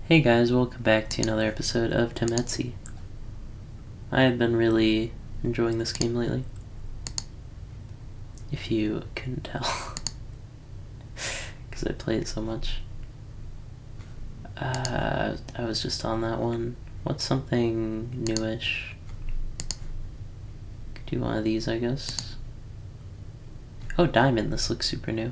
Hey guys, welcome back to another episode of Tametsi. I have been really enjoying this game lately. If you couldn't tell. Because I play it so much. I was just on that one. What's something newish? Could do one of these, I guess. Oh, diamond. This looks super new.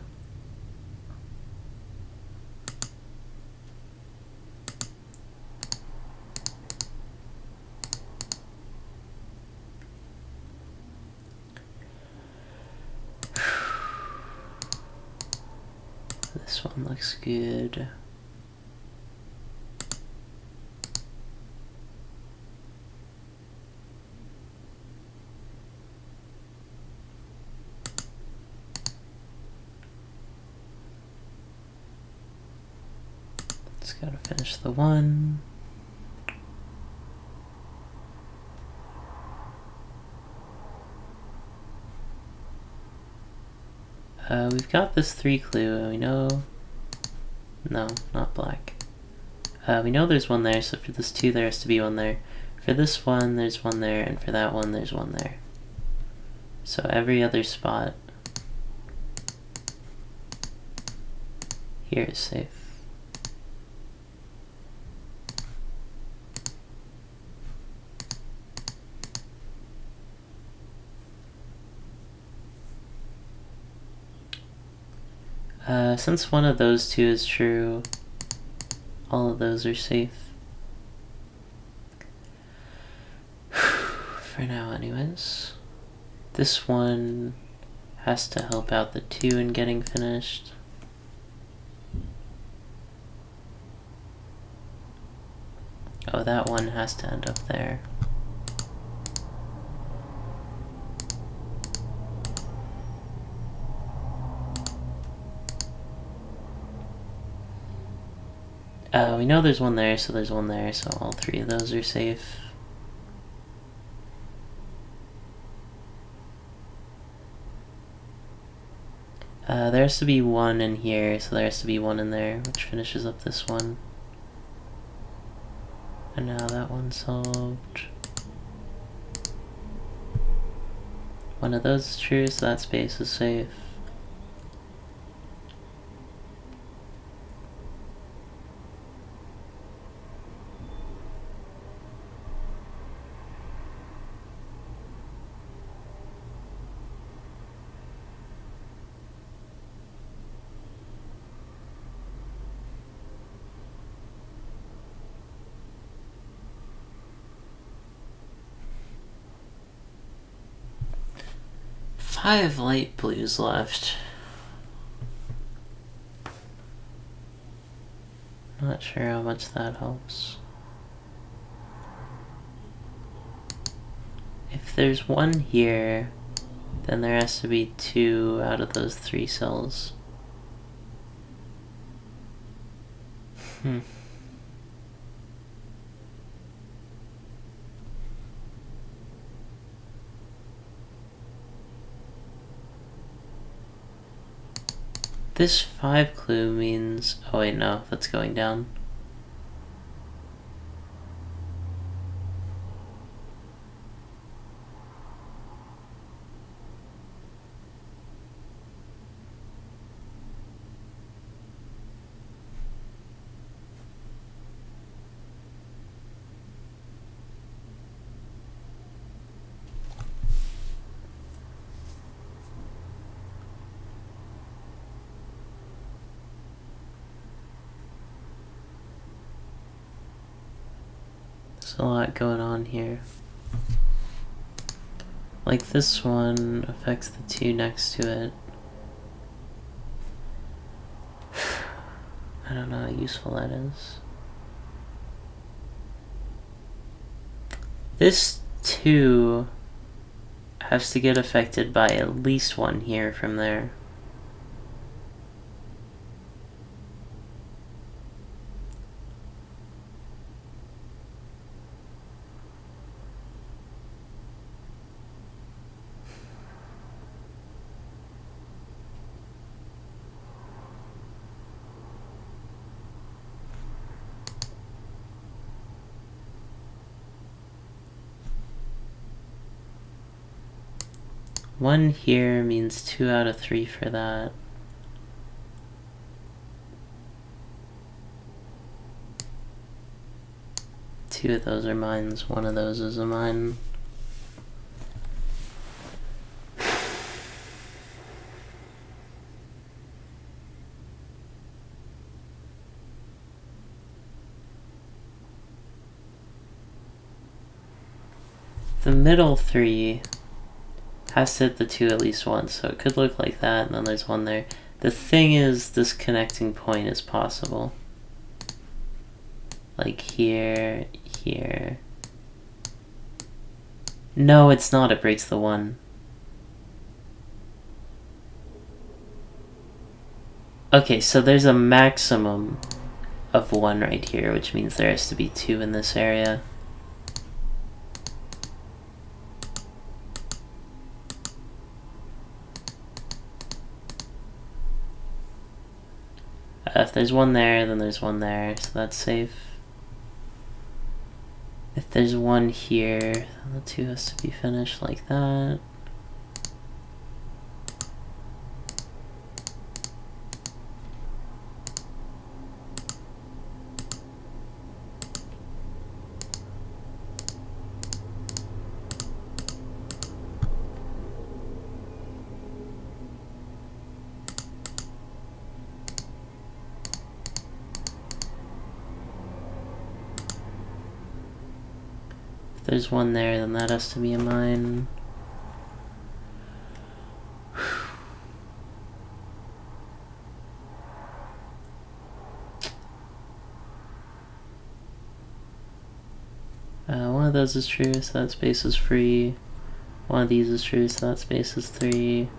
This one looks good. Just gotta finish the one. We've got this 3 clue. We know... No, not black. We know there's one there, so for this 2 there has to be one there. For this one, there's one there, and for that one, there's one there. So every other spot here is safe. Since one of those 2 is true, all of those are safe. For now, anyways. This one has to help out the 2 in getting finished. Oh, that one has to end up there. We know there's one there, so there's one there, so all 3 of those are safe. There has to be one in here, so there has to be one in there, which finishes up this one. And now that one's solved. One of those is true, so that space is safe. Five light blues left. Not sure how much that helps. If there's one here, then there has to be 2 out of those 3 cells. This 5 clue means... Oh wait, no, that's going down. There's a lot going on here. Like this one affects the 2 next to it. I don't know how useful that is. This 2 has to get affected by at least 1 here from there. 1 here means 2 out of 3 for that. Two of those are mines, one of those is a mine. The middle 3 has to hit the 2 at least once, so it could look like that, and then there's 1 there. The thing is, this connecting point is possible. Like here, here. No, it's not, it breaks the 1. Okay, so there's a maximum of 1 right here, which means there has to be 2 in this area. If there's 1 there, then there's 1 there, so that's safe. If there's 1 here, then the 2 has to be finished like that. If there's 1 there, then that has to be a mine. One of those is true, so that space is free. One of these is true, so that space is 3.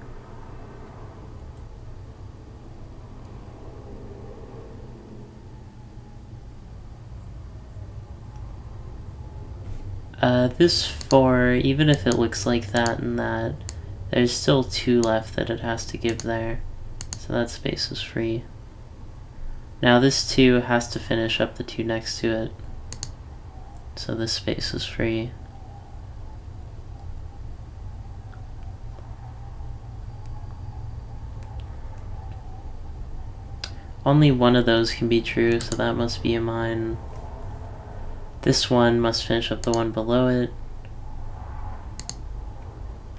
This 4, even if it looks like that and that, there's still 2 left that it has to give there. So that space is free. Now this 2 has to finish up the 2 next to it. So this space is free. Only one of those can be true, so that must be a mine. This 1 must finish up the 1 below it.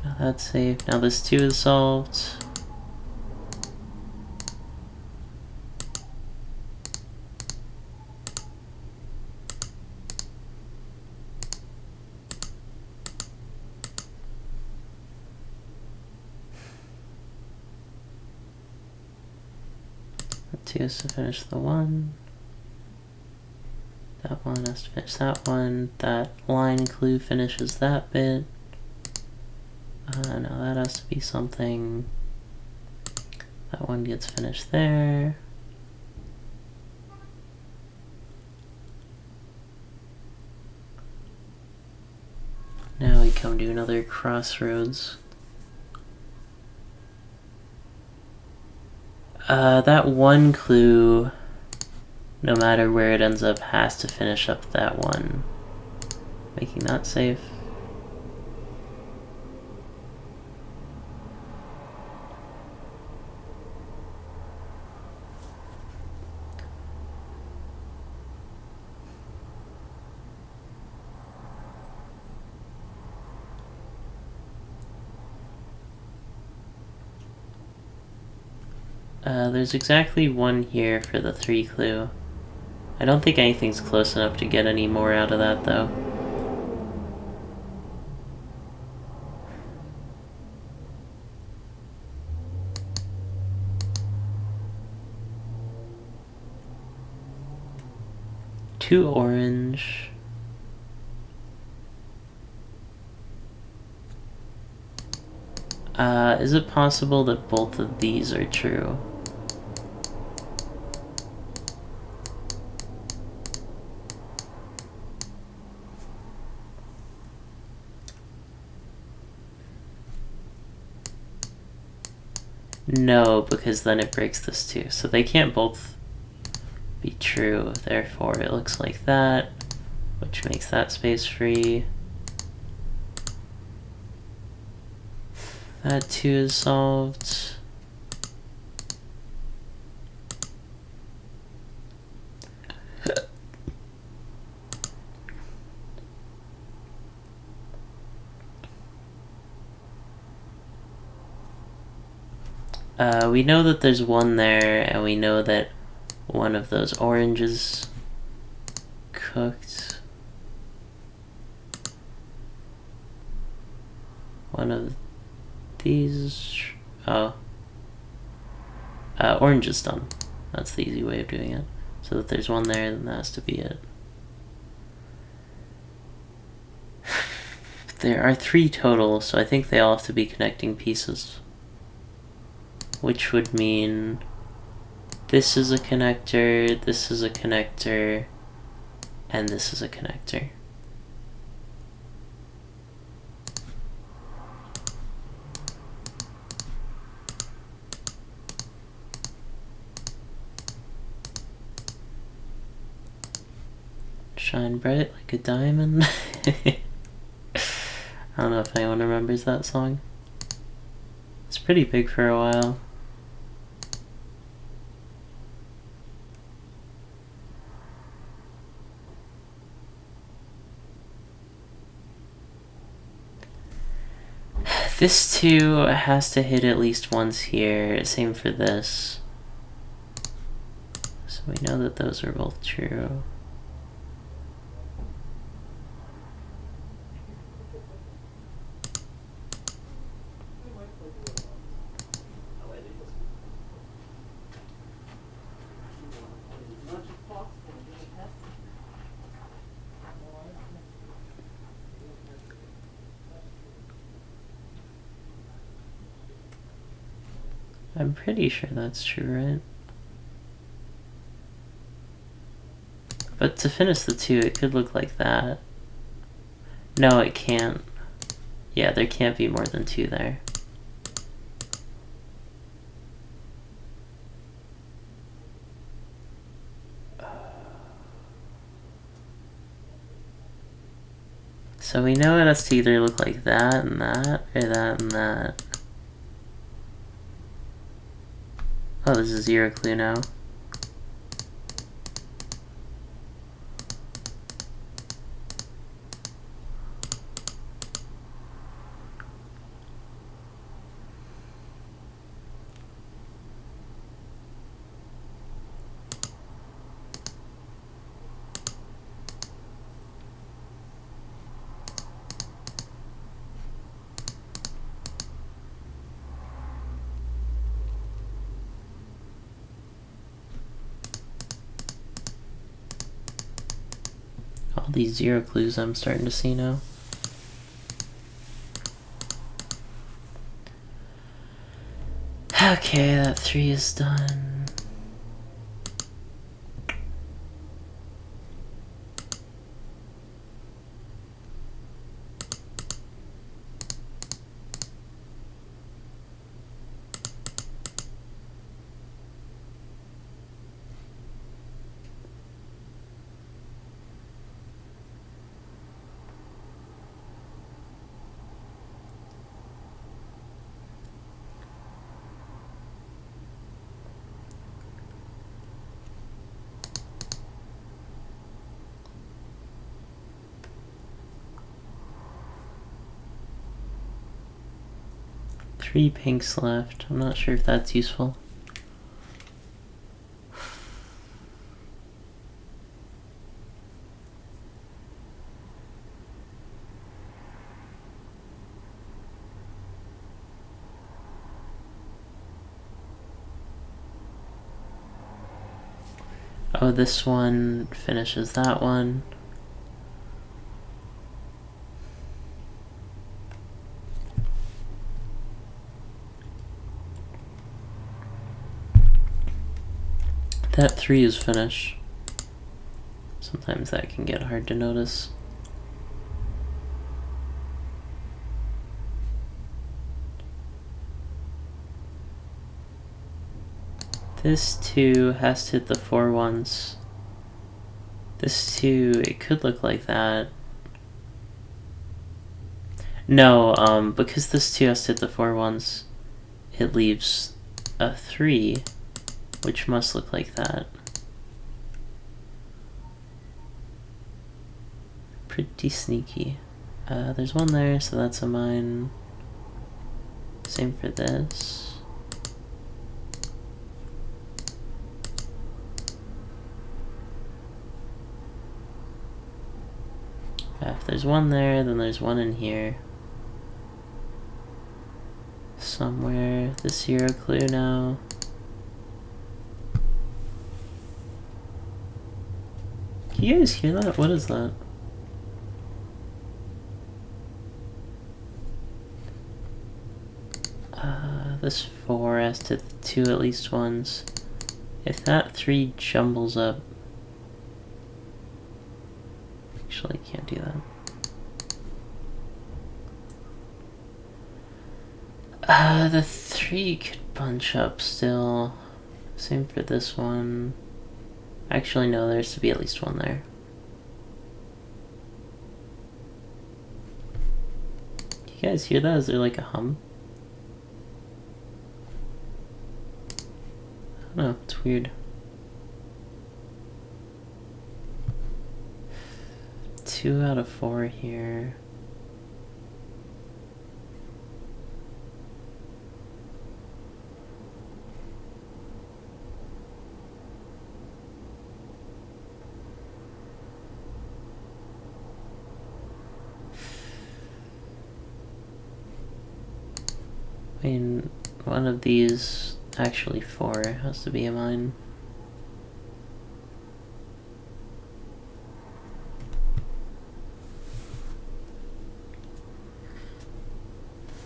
Now that's safe. Now this 2 is solved. The 2 has to finish the 1. That 1 has to finish that 1. That line clue finishes that bit. Now that has to be something. That 1 gets finished there. Now we come to another crossroads. That 1 clue, no matter where it ends up, has to finish up that 1, making that safe. There's exactly 1 here for the 3 clue. I don't think anything's close enough to get any more out of that, though. Two orange. Is it possible that both of these are true? No, because then it breaks this too. So they can't both be true, therefore it looks like that, which makes that space free. That 2 is solved. We know that there's 1 there, and we know that one of those oranges cooked. One of these... orange is done. That's the easy way of doing it. So that there's 1 there, then that has to be it. There are 3 total, so I think they all have to be connecting pieces. Which would mean this is a connector, this is a connector, and this is a connector. Shine bright like a diamond. I don't know if anyone remembers that song. It's pretty big for a while. This 2 has to hit at least once here. Same for this. So we know that those are both true. I'm pretty sure that's true, right? But to finish the 2, it could look like that. No, it can't. Yeah, there can't be more than 2 there. So we know it has to either look like that and that, or that and that. Oh, this is 0 clue now. All these 0 clues I'm starting to see now. Okay, that 3 is done. Three pinks left. I'm not sure if that's useful. Oh, this one finishes that one. That 3 is finished. Sometimes that can get hard to notice. This 2 has to hit the 4 once. This 2, it could look like that. No, because this 2 has to hit the 4 once, it leaves a 3, which must look like that. Pretty sneaky. There's one there, so that's a mine. Same for this. If there's one there, then there's one in here. Somewhere. The 0 clue now. Can you guys hear that? What is that? This 4 has to 2 at least once. If that 3 jumbles up... Actually, I can't do that. The 3 could bunch up still. Same for this one. Actually, no, there has to be at least one there. You guys hear that? Is there like a hum? I don't know, it's weird. 2 out of 4 here. I mean, one of these, actually 4, has to be a mine.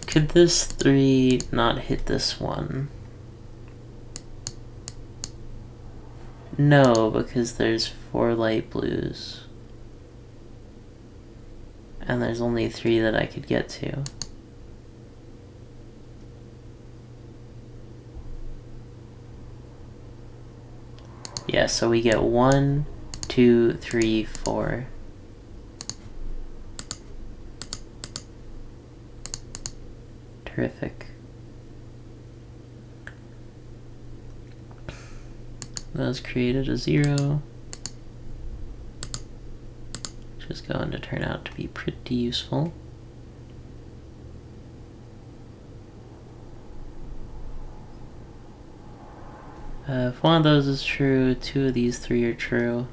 Could this 3 not hit this one? No, because there's 4 light blues. And there's only 3 that I could get to. Yeah, so we get 1, 2, 3, 4. Terrific. Those created a 0. Which is going to turn out to be pretty useful. If one of those is true, 2 of these 3 are true.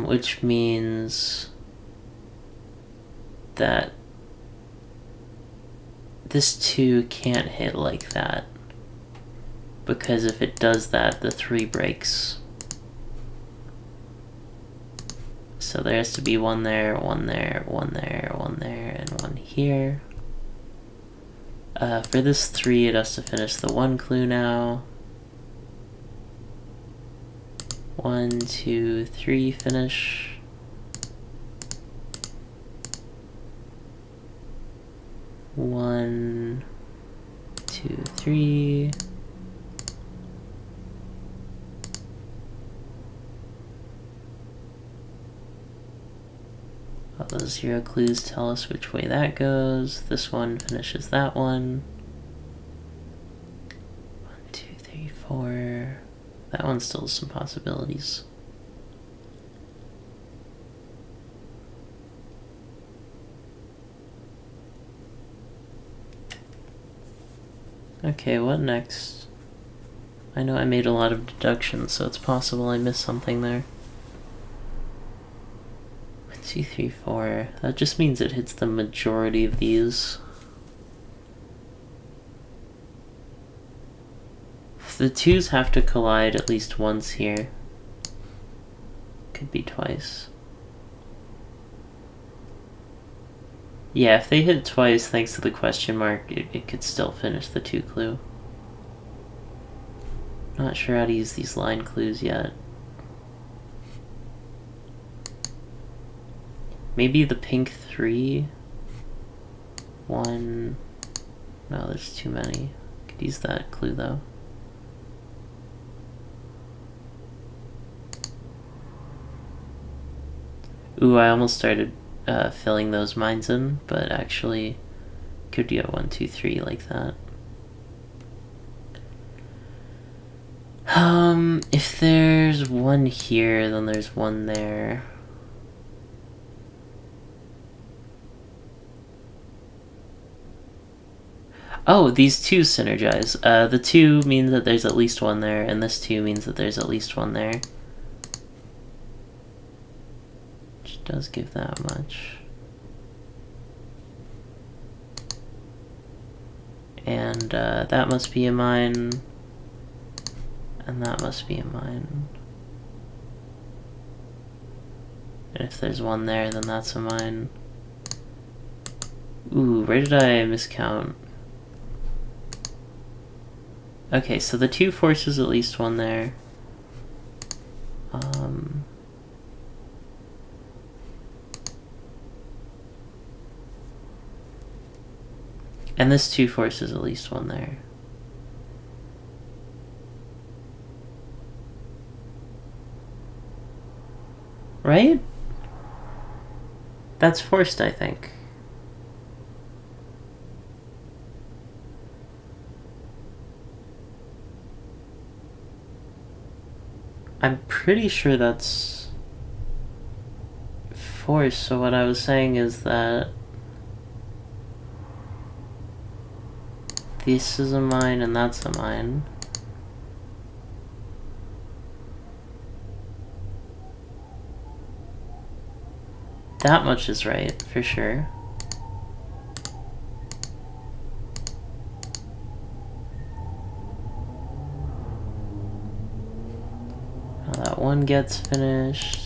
Which means that this 2 can't hit like that. Because if it does that, the 3 breaks. So there has to be one there, one there, one there, one there, and one here. For this 3, it has to finish the 1 clue now. 1, 2, 3, finish. One, 2, 3. All those 0 clues tell us which way that goes. This one finishes that one. 1, 2, 3, 4. That one still has some possibilities. Okay, what next? I know I made a lot of deductions, so it's possible I missed something there. 1, 2, 3, 4. That just means it hits the majority of these. The 2s have to collide at least once here. Could be twice. Yeah, if they hit twice thanks to the question mark, it could still finish the 2 clue. Not sure how to use these line clues yet. Maybe the pink 3? 1... No, there's too many. Could use that clue though. Ooh, I almost started filling those mines in, but actually could go 1, 2, 3 like that. If there's one here, then there's one there. Oh, these two synergize. The 2 means that there's at least one there, and this 2 means that there's at least one there. Which does give that much. And that must be a mine. And that must be a mine. And if there's one there, then that's a mine. Ooh, where did I miscount? Okay, so the 2 forces at least one there. And this 2 forces at least one there. Right? That's forced, I think. I'm pretty sure that's forced, so what I was saying is that this is a mine and that's a mine. That much is right, for sure. Now that one gets finished.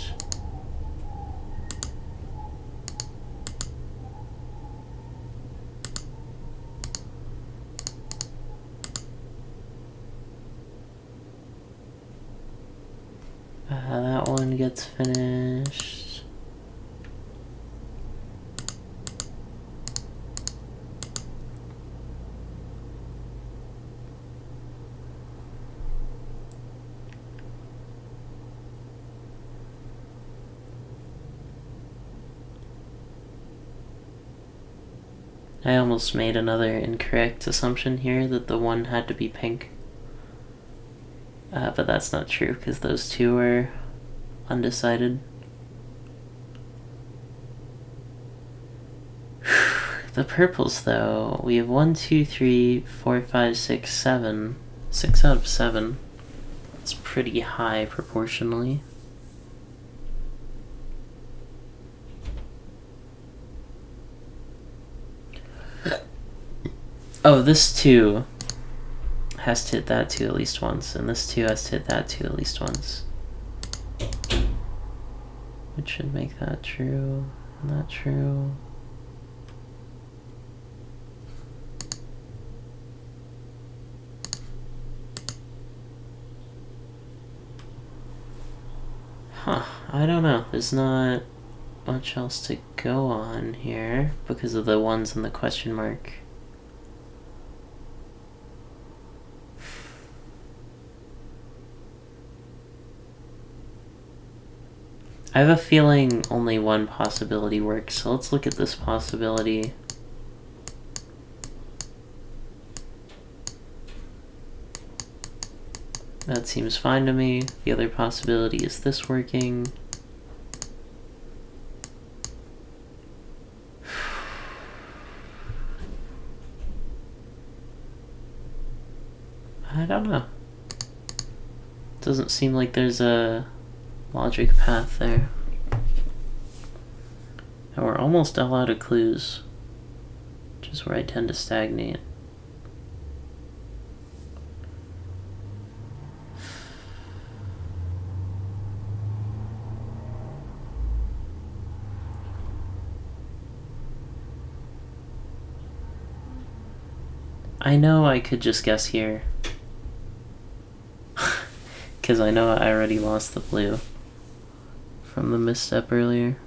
That one gets finished. I almost made another incorrect assumption here that the one had to be pink. But that's not true because those 2 are undecided. The purples, though, we have 1, 2, 3, 4, 5, 6, 7. 6 out of 7. It's pretty high proportionally. Oh, this 2 has to hit that 2 at least once, and this 2 has to hit that 2 at least once. Which should make that true, and that true. Huh, I don't know. There's not much else to go on here because of the ones in the question mark. I have a feeling only one possibility works, so let's look at this possibility. That seems fine to me. The other possibility is this working. I don't know. Doesn't seem like there's a logic path there. And we're almost all out of clues, which is where I tend to stagnate. I know I could just guess here. Because I know I already lost the blue from the misstep earlier.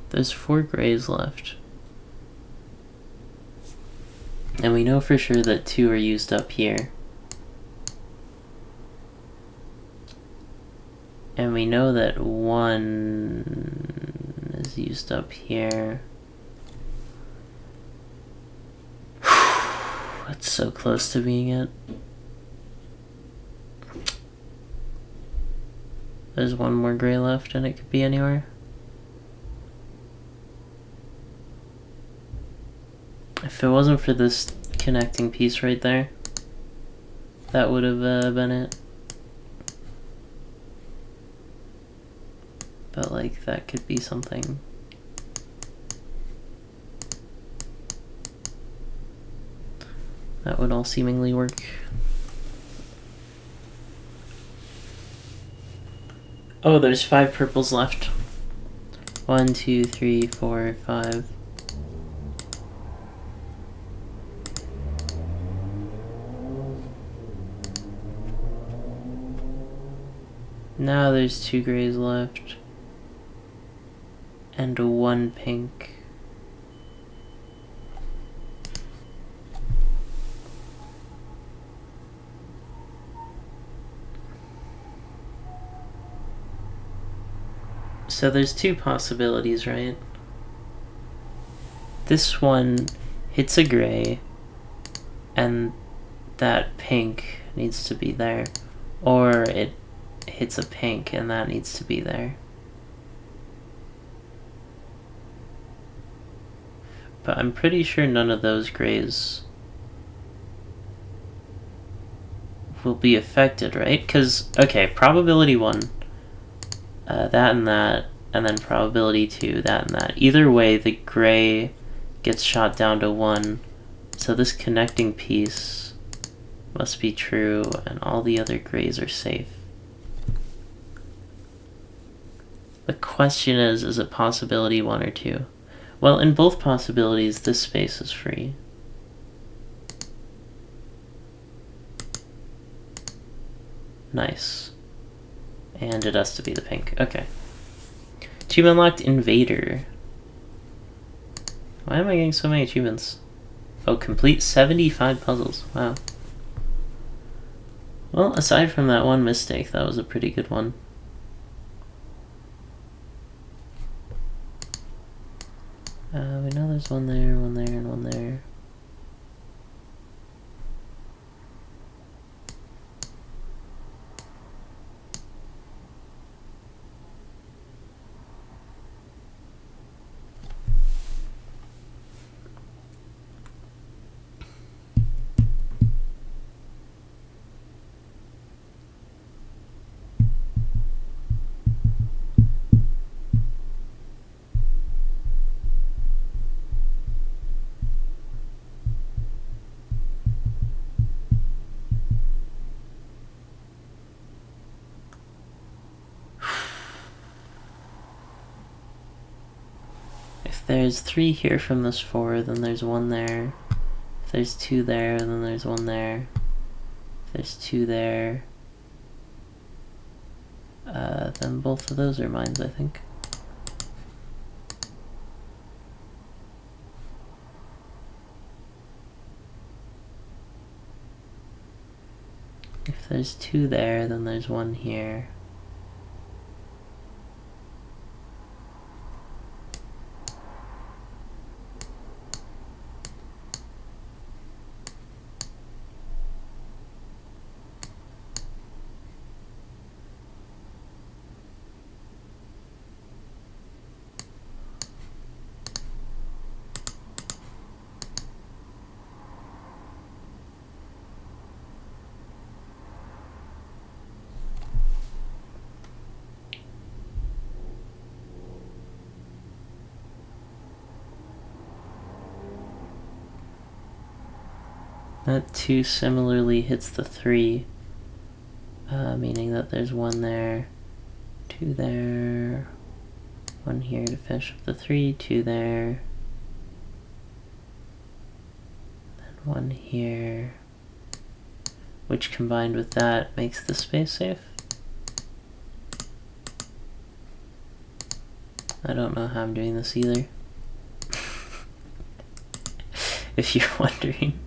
There's 4 grays left. And we know for sure that 2 are used up here. And we know that 1 is used up here. It's so close to being it. There's 1 more gray left and it could be anywhere. If it wasn't for this connecting piece right there, that would have been it. But like, that could be something. That would all seemingly work. Oh, there's 5 purples left. 1, 2, 3, 4, 5. Now there's 2 grays left. And 1 pink. So there's 2 possibilities, right? This one hits a gray, and that pink needs to be there. Or it hits a pink, and that needs to be there. But I'm pretty sure none of those grays will be affected, right? Because, okay, probability 1, that, and then probability 2, that and that. Either way, the gray gets shot down to 1, so this connecting piece must be true, and all the other grays are safe. The question is it possibility 1 or 2? Well, in both possibilities, this space is free. Nice. And it has to be the pink. Okay. Achievement unlocked, Invader. Why am I getting so many achievements? Oh, complete 75 puzzles. Wow. Well, aside from that 1 mistake, that was a pretty good one. We know there's 1 there, 1 there, and 1 there. If there's 3 here from this 4, then there's 1 there. If there's 2 there, then there's 1 there. If there's 2 there, then both of those are mines, I think. If there's 2 there, then there's 1 here. That 2 similarly hits the 3, meaning that there's 1 there, 2 there, 1 here to finish up the 3, 2 there, then 1 here, which combined with that makes the space safe. I don't know how I'm doing this either, if you're wondering.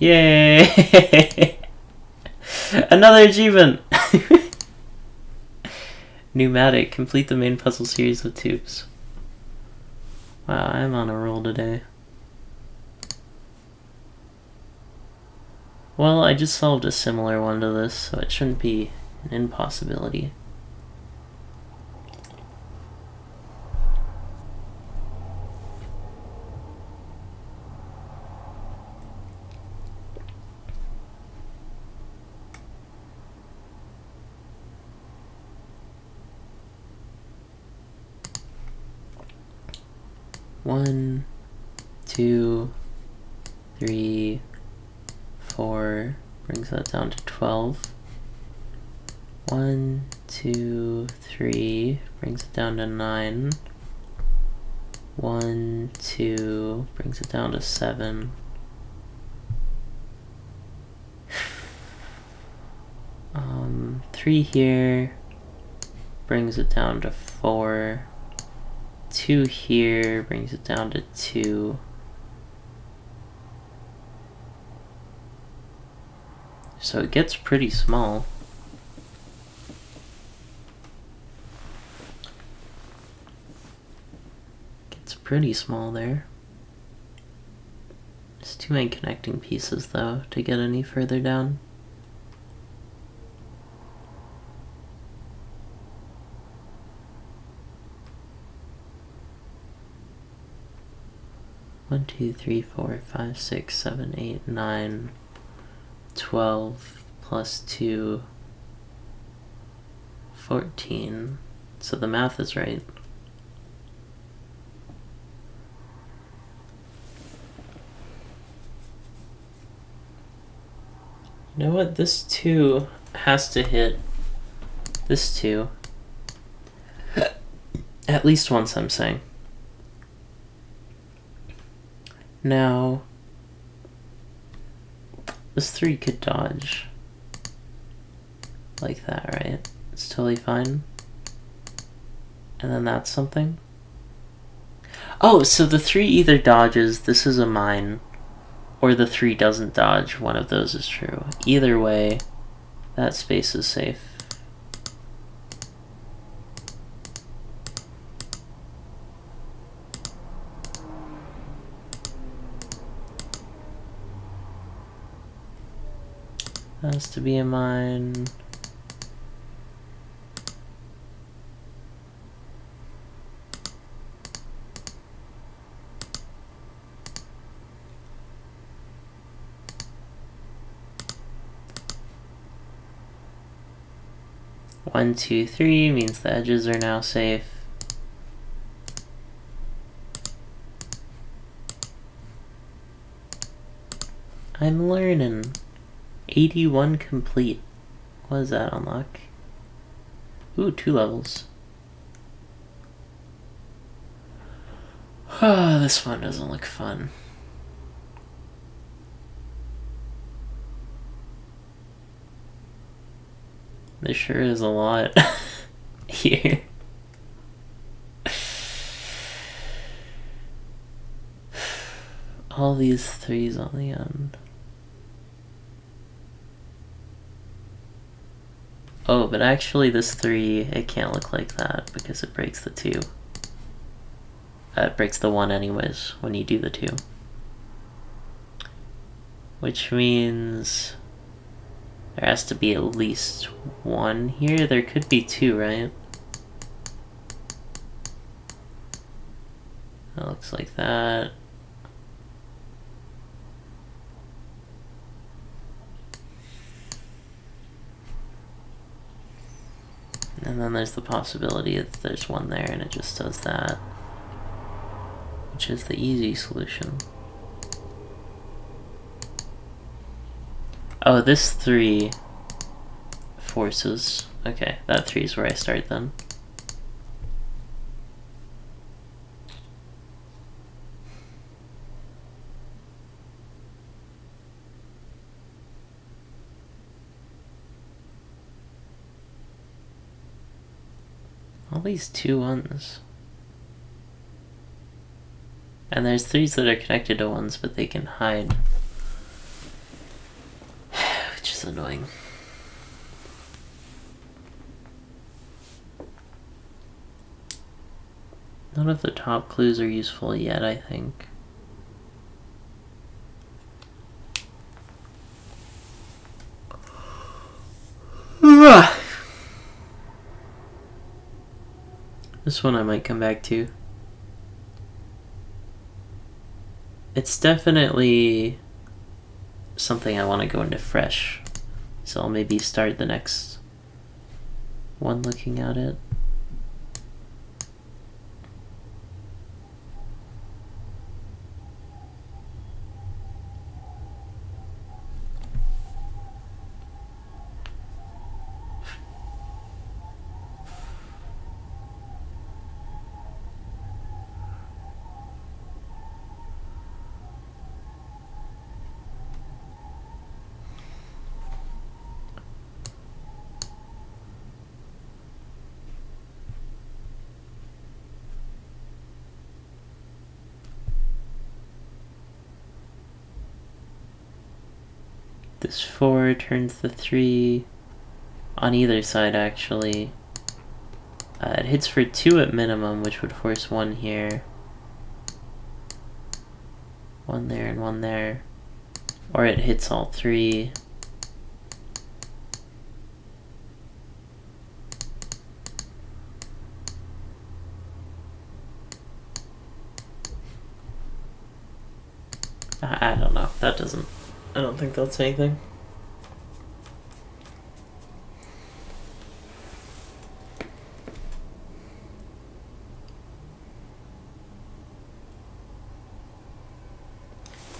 Yay! Another achievement! Pneumatic. Complete the main puzzle series with tubes. Wow, I'm on a roll today. Well, I just solved a similar one to this, so it shouldn't be an impossibility. One, 2, 3, 4, brings that down to 12. 1, 2, 3, brings it down to 9. 1, 2, brings it down to 7. 3 here, brings it down to 4. 2 here, brings it down to 2. So it gets pretty small. Gets pretty small there. There's too many connecting pieces though to get any further down. One, 2, 3, 4, 5, 6, 7, 8, 9, 12 plus 2, 14. So the math is right. You know what? This 2 has to hit this 2 at least once, I'm saying. Now, this 3 could dodge like that, right? It's totally fine. And then that's something. Oh, so the 3 either dodges, this is a mine, or the 3 doesn't dodge, one of those is true. Either way, that space is safe. Has to be a mine. One, 2, 3 means the edges are now safe. I'm learning. 81 complete. What does that unlock? Ooh, 2 levels. This one doesn't look fun. There sure is a lot here. All these 3s on the end. Oh, but actually this 3, it can't look like that because it breaks the 2. It breaks the 1 anyways when you do the 2. Which means there has to be at least 1 here. There could be 2, right? That looks like that. And then there's the possibility that there's 1 there and it just does that, which is the easy solution. Oh, this 3 forces. Okay, that 3 is where I start then. All these 2 1s. And there's 3s that are connected to 1s, but they can hide. is annoying. None of the top clues are useful yet, I think. This one I might come back to. It's definitely something I want to go into fresh. So I'll maybe start the next one looking at it. This 4 turns the 3 on either side, actually. It hits for 2 at minimum, which would force 1 here. 1 there and 1 there. Or it hits all 3. I don't know. That doesn't... I don't think that's anything.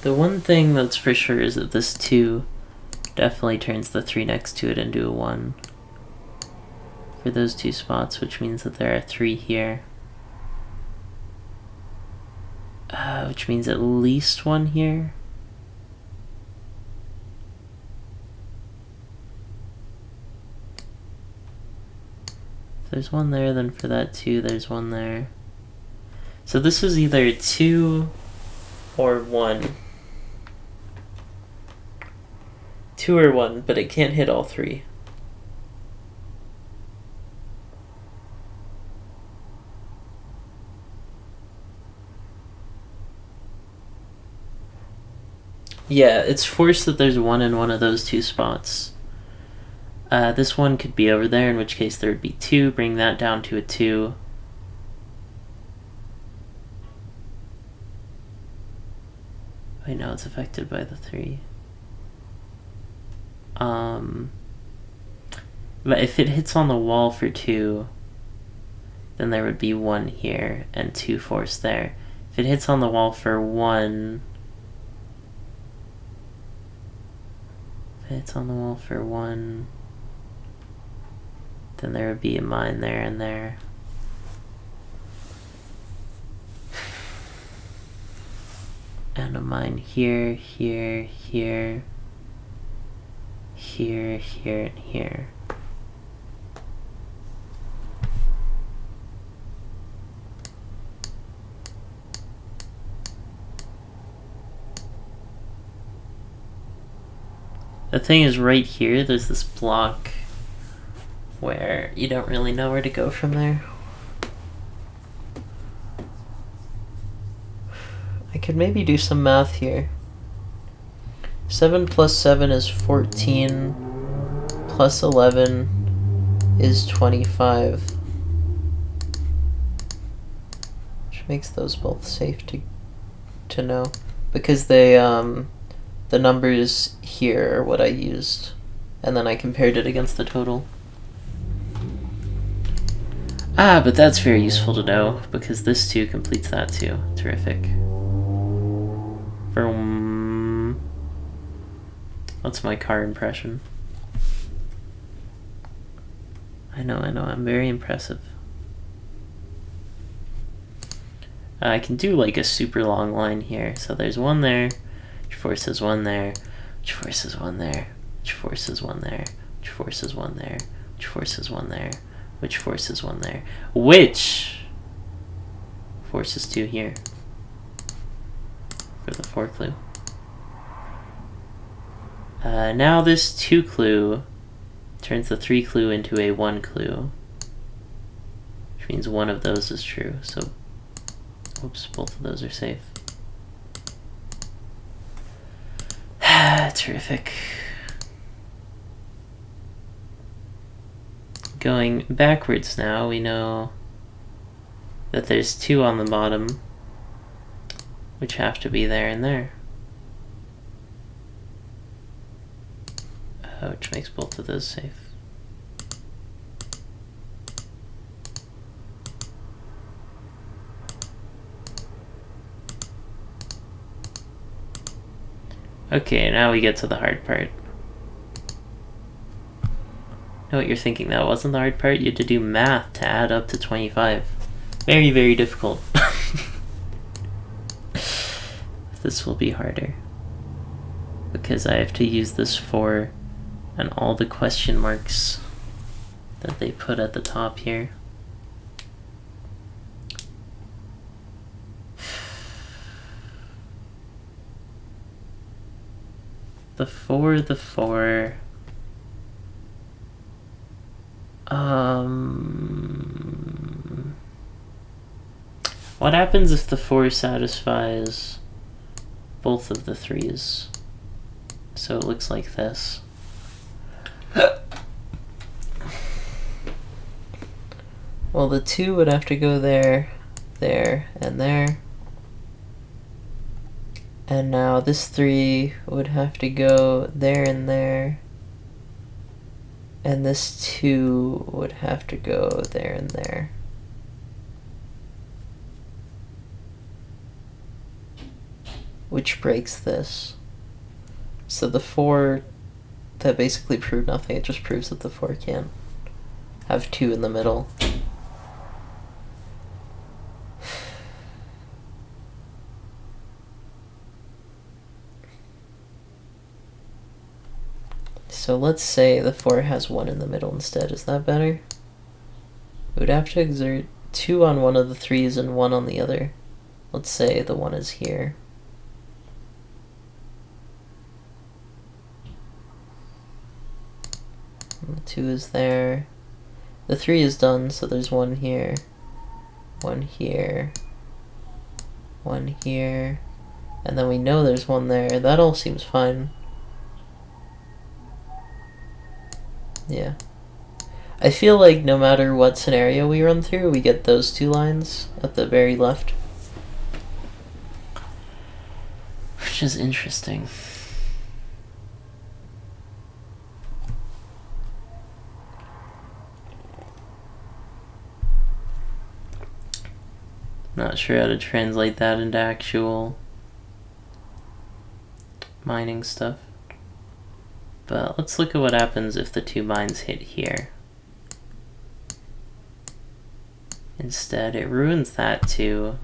The one thing that's for sure is that this 2 definitely turns the 3 next to it into a 1 for those 2 spots, which means that there are 3 here. Which means at least 1 here. If there's 1 there, then for that 2, there's 1 there. So this is either 2 or 1. 2 or 1, but it can't hit all 3. Yeah, it's forced that there's 1 in one of those 2 spots. This 1 could be over there, in which case there would be 2, bring that down to a 2. Wait, no, it's affected by the 3. But if it hits on the wall for 2, then there would be 1 here and 2 forced there. If it hits on the wall for 1... If it's on the wall for 1, then there would be a mine there and there. And a mine here, here, here, here, here, and here. The thing is, right here, there's this block where you don't really know where to go from there. I could maybe do some math here. 7 plus 7 is 14, plus 11 is 25. Which makes those both safe to know. Because they, the numbers here are what I used, and then I compared it against the total. But that's very useful to know, because this 2 completes that 2. Terrific. Vroom. That's my car impression. I know, I'm very impressive. I can do like a super long line here. So there's 1 there, which forces 1 there, which forces 1 there, which forces 1 there, which forces 1 there, which forces 1 there, which forces 1 there, which forces 2 here for the 4 clue. Now this 2 clue turns the 3 clue into a 1 clue, which means one of those is true. So, whoops, both of those are safe. Terrific. Going backwards now, we know that there's 2 on the bottom, which have to be there and there. Which makes both of those safe. Okay, now we get to the hard part. Know what you're thinking, that wasn't the hard part? You had to do math to add up to 25. Very, very difficult. This will be harder, because I have to use this 4 and all the question marks that they put at the top here. The 4. What happens if the 4 satisfies both of the 3s? So it looks like this. Well, the 2 would have to go there, there, and there. And now this 3 would have to go there and there. And this 2 would have to go there and there. Which breaks this. So the 4, that basically proved nothing. It just proves that the 4 can't have 2 in the middle. So let's say the 4 has 1 in the middle instead. Is that better? We would have to exert 2 on one of the 3s and 1 on the other. Let's say the 1 is here. And the 2 is there. The 3 is done, so there's 1 here, 1 here, 1 here, and then we know there's 1 there. That all seems fine. Yeah. I feel like no matter what scenario we run through, we get those 2 lines at the very left. Which is interesting. Not sure how to translate that into actual mining stuff. But let's look at what happens if the 2 mines hit here. Instead, it ruins that 2.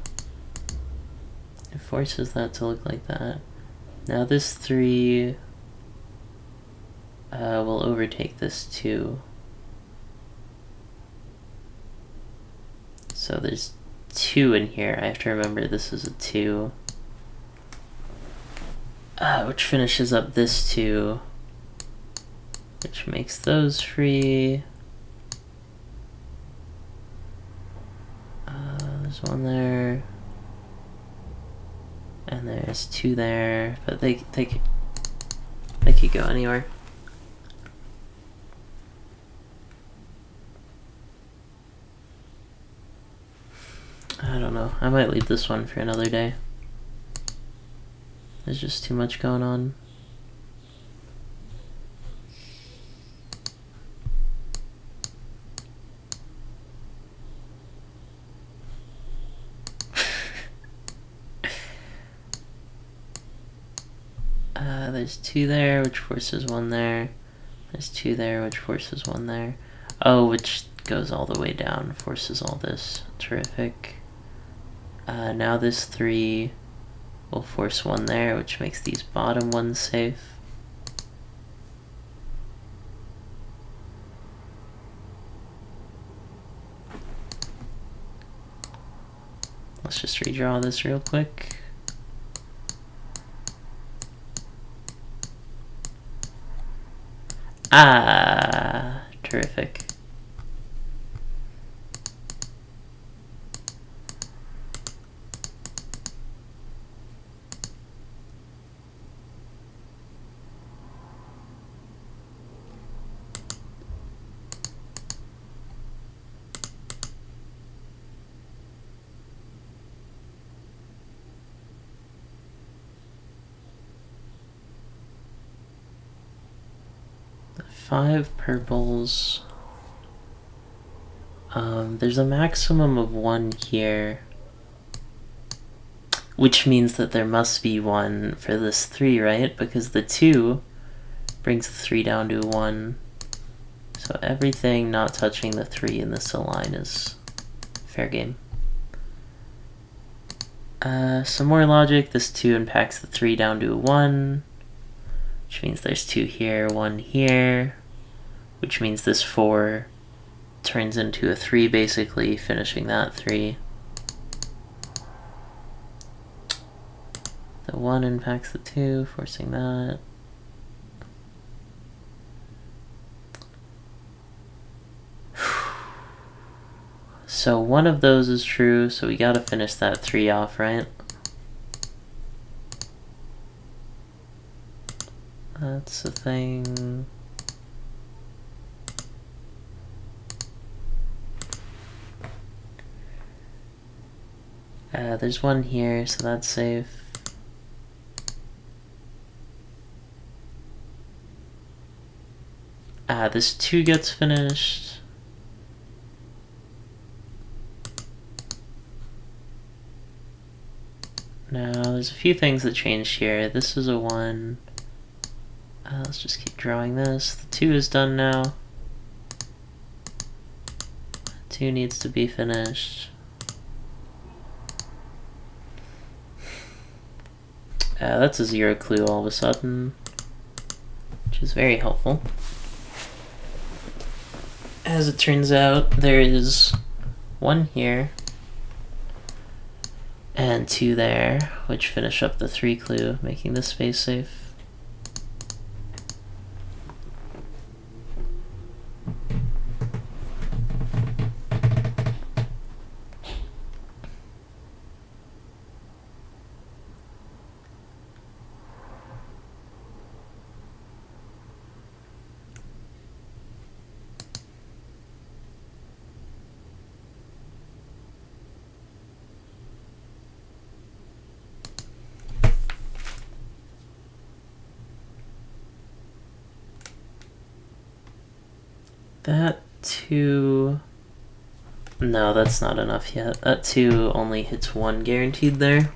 It forces that to look like that. Now this 3 will overtake this 2. So there's 2 in here. I have to remember this is a 2. Which finishes up this 2. Which makes those free. There's 1 there. And there's 2 there. But they could go anywhere. I don't know. I might leave this one for another day. There's just too much going on. There's 2 there, which forces 1 there. There's 2 there, which forces 1 there. Oh, which goes all the way down, forces all this. Terrific. Now this 3 will force 1 there, which makes these bottom ones safe. Let's just redraw this real quick. Ah, terrific. Five purples. There's a maximum of one here, which means that there must be one for this 3, right? Because the 2 brings the 3 down to 1. So everything not touching the 3 in this line is fair game. Some more logic. This 2 impacts the 3 down to a 1, which means there's 2 here, 1 here, which means this 4 turns into a 3 basically, finishing that 3. The 1 impacts the 2, forcing that. So one of those is true, so we gotta finish that 3 off, right? That's the thing. There's one here, so that's safe. This 2 gets finished. Now, there's a few things that changed here. This is a 1. Let's just keep drawing this. The 2 is done now. 2 needs to be finished. That's a 0 clue all of a sudden, which is very helpful. As it turns out, there is 1 here and 2 there, which finish up the 3 clue, making this space safe. That 2... No, that's not enough yet. That 2 only hits 1 guaranteed there.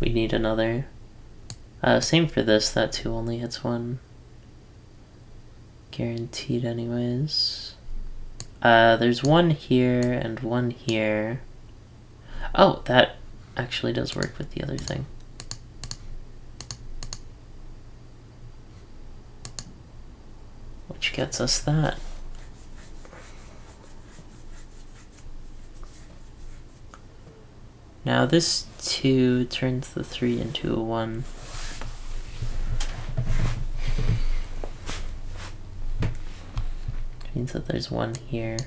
We need another. Same for this, that 2 only hits 1. Guaranteed anyways. There's 1 here and 1 here. Oh, that actually does work with the other thing. Which gets us that. Now this 2 turns the 3 into a 1. Which means that there's 1 here.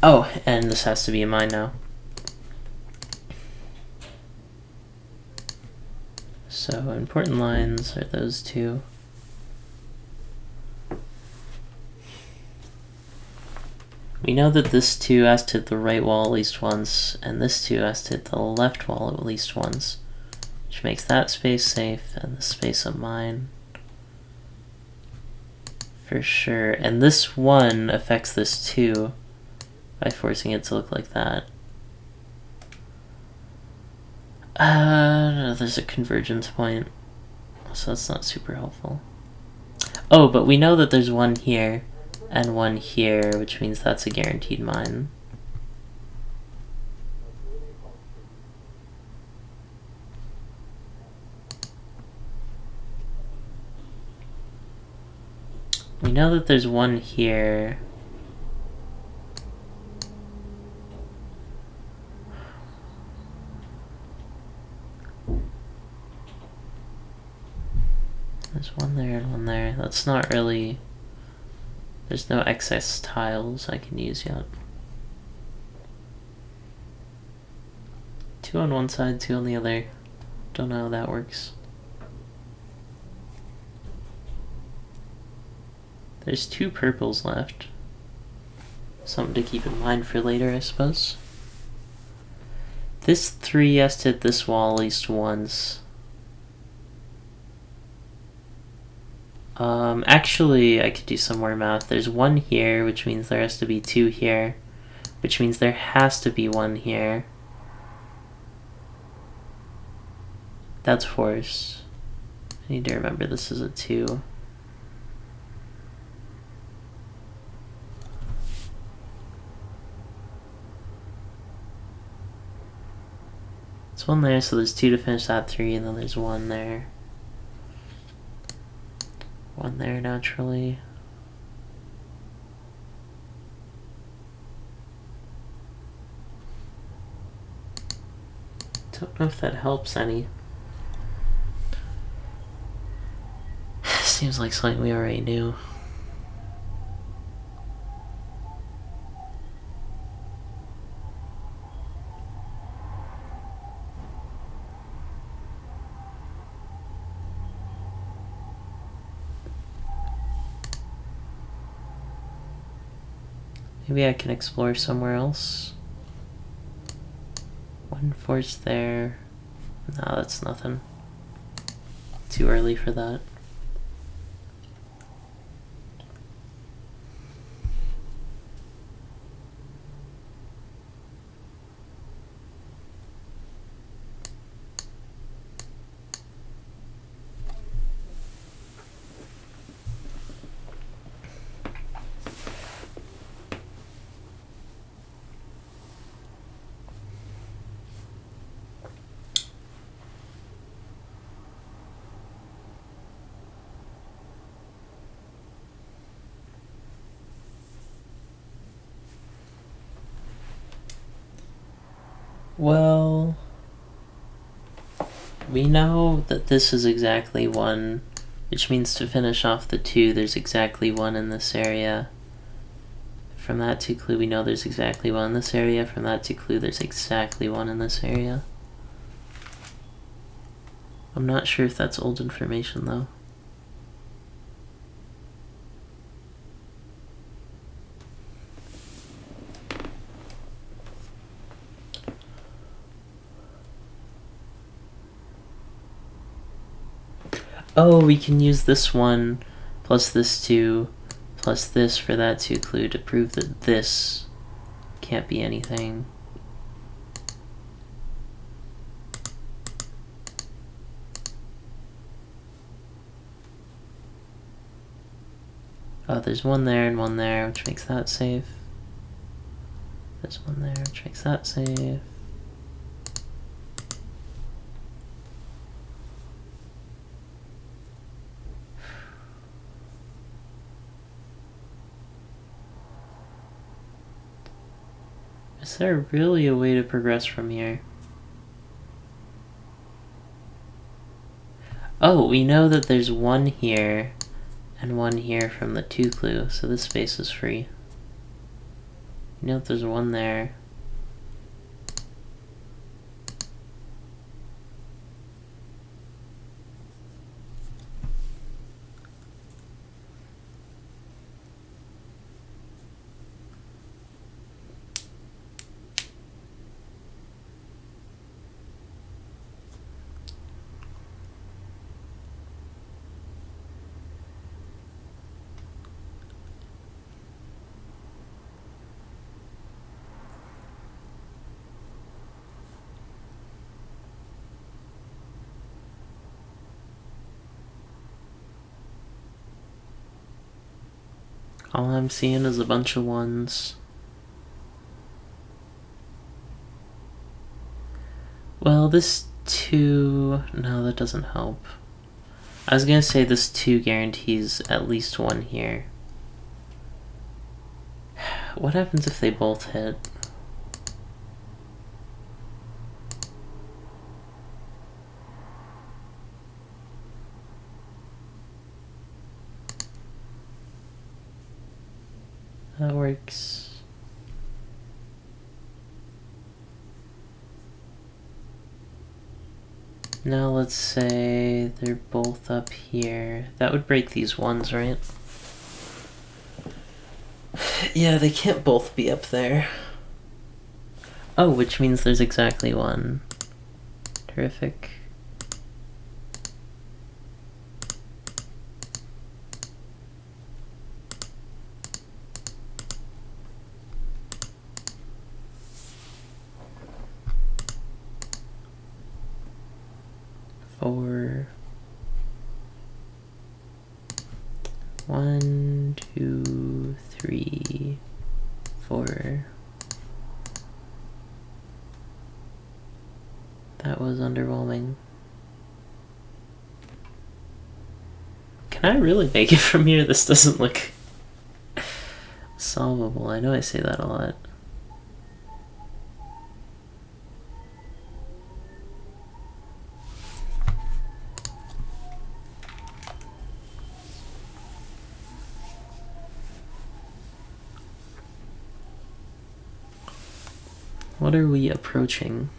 Oh, and this has to be a mine now. So important lines are those 2. We know that this 2 has to hit the right wall at least once, and this 2 has to hit the left wall at least once, which makes that space safe and the space a mine. For sure. And this 1 affects this 2 by forcing it to look like that. There's a convergence point, so that's not super helpful. Oh, but we know that there's 1 here and 1 here, which means that's a guaranteed mine. We know that there's 1 here. there and one there. That's not really... There's no excess tiles I can use yet. 2 on one side, 2 on the other. Don't know how that works. There's 2 purples left. Something to keep in mind for later, I suppose. This 3 has to hit this wall at least once. Actually, I could do some more math. There's 1 here, which means there has to be 2 here, which means there has to be 1 here. That's force. I need to remember this is a 2. There's 1 there, so there's 2 to finish that 3, and then there's 1 there. 1 there, naturally. Don't know if that helps any. Seems like something we already knew. Maybe I can explore somewhere else. 1 force there. No, that's nothing. Too early for that. Well, we know that this is exactly 1, which means to finish off the 2, there's exactly 1 in this area. From that 2 clue, we know there's exactly 1 in this area. From that 2 clue, there's exactly 1 in this area. I'm not sure if that's old information, though. Oh, we can use this 1 plus this 2 plus this for that 2 clue to prove that this can't be anything. Oh, there's 1 there and 1 there, which makes that safe. There's 1 there, which makes that safe. Is there really a way to progress from here? Oh, we know that there's 1 here and 1 here from the 2 clue, so this space is free. We know that there's 1 there. All I'm seeing is a bunch of 1s. Well, this 2... No, that doesn't help. I was gonna say this 2 guarantees at least 1 here. What happens if they both hit? That works. Now let's say they're both up here. That would break these ones, right? Yeah, they can't both be up there. Oh, which means there's exactly one. Terrific. Four. 1, 2, 3, 4. That was underwhelming. Can I really make it from here? This doesn't look solvable. I know I say that a lot. What are we approaching?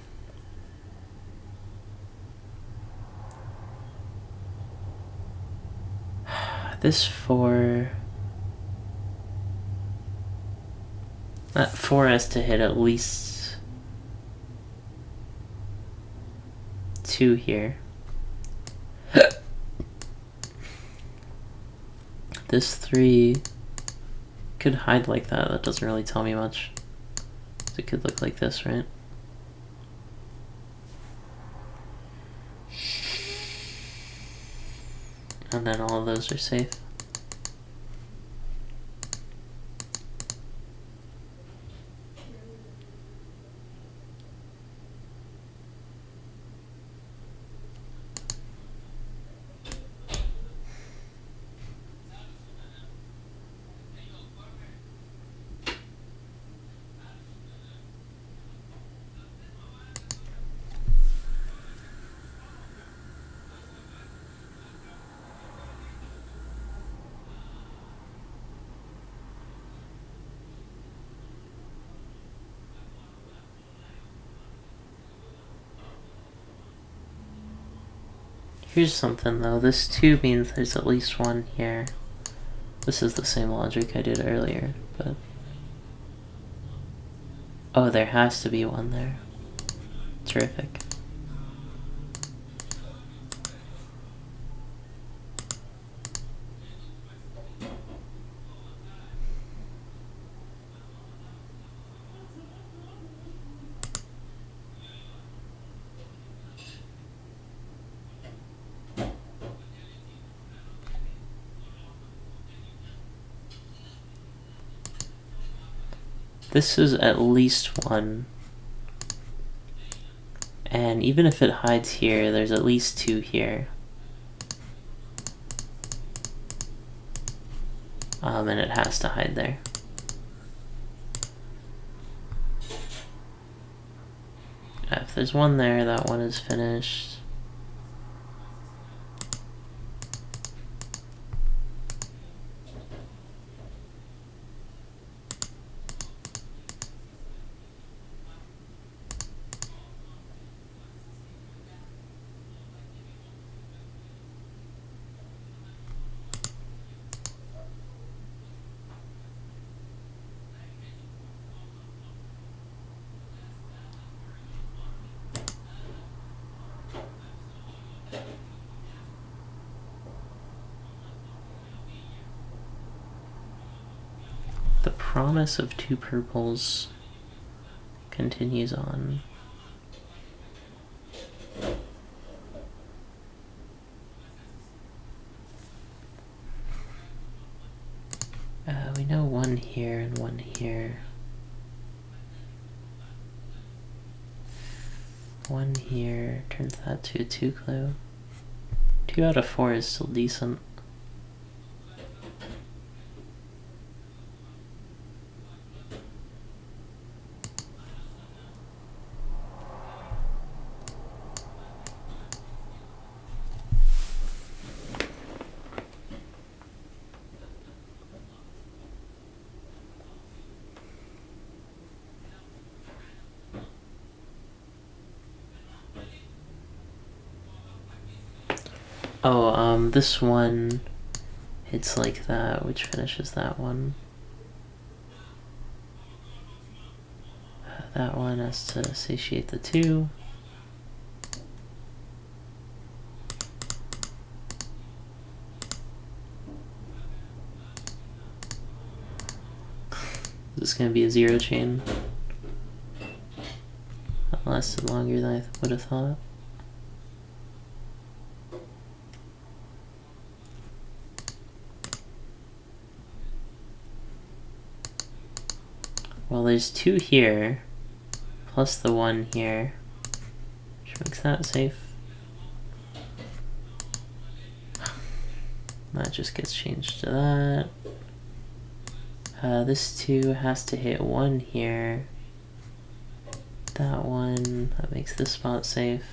This 4... That 4 has to hit at least 2 here. This 3 could hide like that. That doesn't really tell me much. It could look like this, right? And then all of those are safe. Here's something though, this 2 means there's at least 1 here. This is the same logic I did earlier, but... Oh, there has to be 1 there. Terrific. This is at least 1. And even if it hides here, there's at least 2 here. And it has to hide there. If there's 1 there, that 1 is finished. The promise of 2 purples continues on. We know 1 here and 1 here. 1 here turns that to a 2 clue. 2 out of 4 is still decent. Oh, this one hits like that, which finishes that one. That one has to satiate the 2. This is going to be a 0 chain. That lasted longer than I would have thought. Well, there's 2 here, plus the 1 here, which makes that safe. That just gets changed to that. This 2 has to hit 1 here. That one, that makes this spot safe.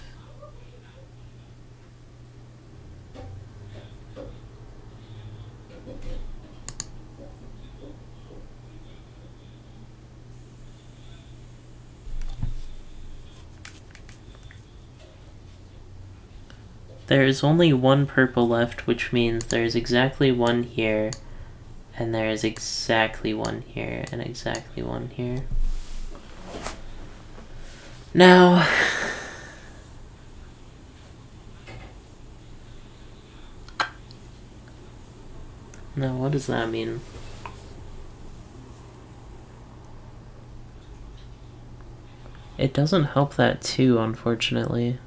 There's only 1 purple left, which means there's exactly 1 here, and there's exactly 1 here, and exactly 1 here. Now, what does that mean? It doesn't help that 2, unfortunately.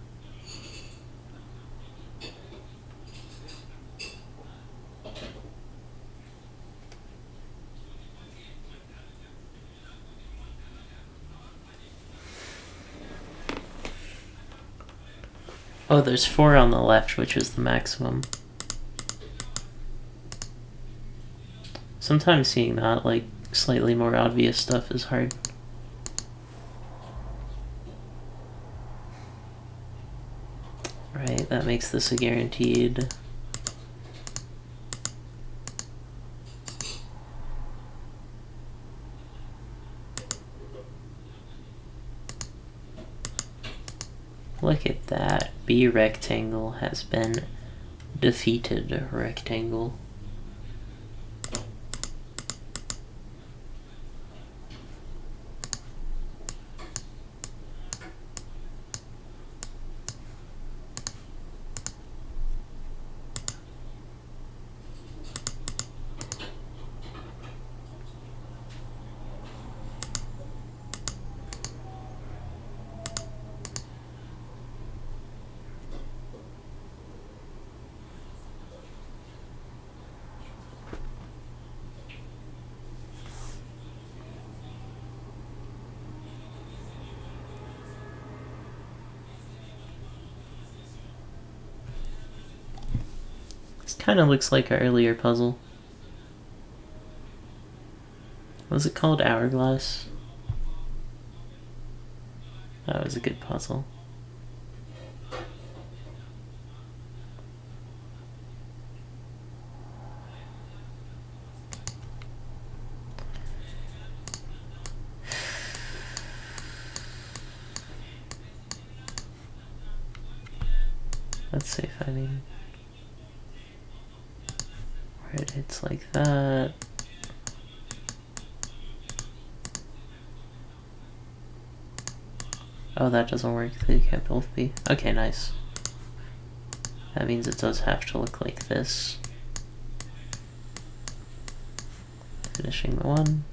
Oh, there's 4 on the left, which is the maximum. Sometimes seeing that, like, slightly more obvious stuff is hard. Right, that makes this a guaranteed. Look at that. B rectangle has been defeated, rectangle. Kind of looks like our earlier puzzle. What was it called? Hourglass? That was a good puzzle. That's safe, I mean. Right, it's like that. Oh, that doesn't work. They can't both be. Okay, nice. That means it does have to look like this. Finishing the 1.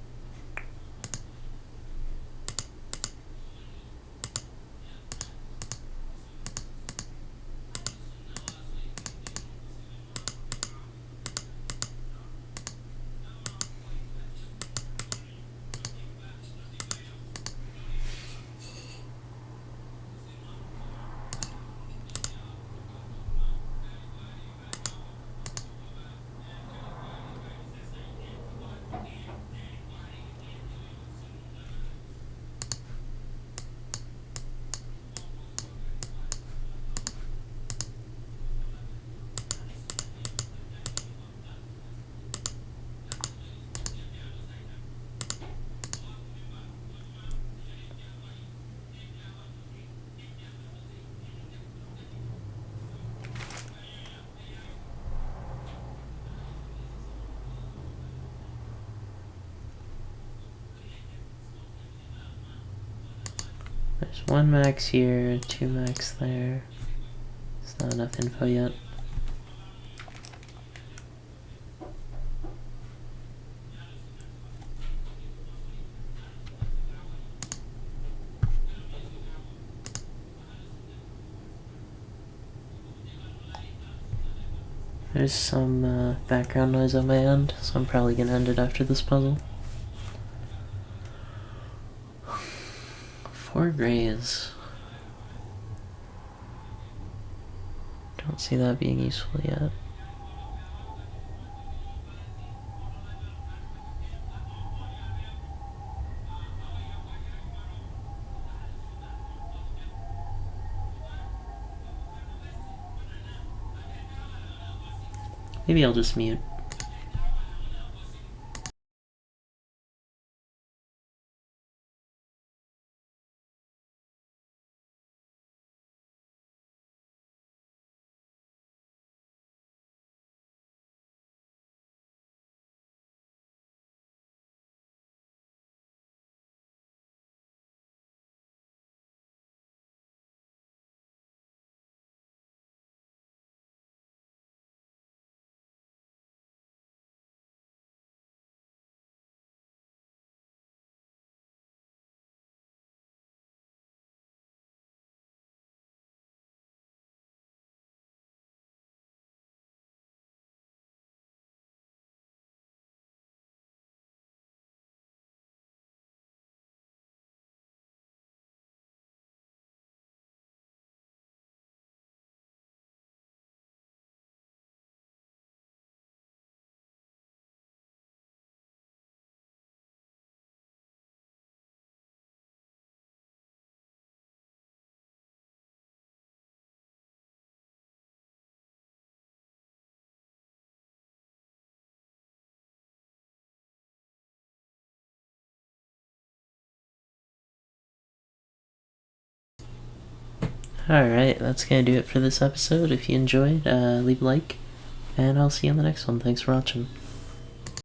There's 1 max here, 2 max there. It's not enough info yet. There's some background noise on my end, so I'm probably gonna end it after this puzzle. 4 grays. Don't see that being useful yet. Maybe I'll just mute. Alright, that's gonna do it for this episode. If you enjoyed, leave a like, and I'll see you on the next one. Thanks for watching.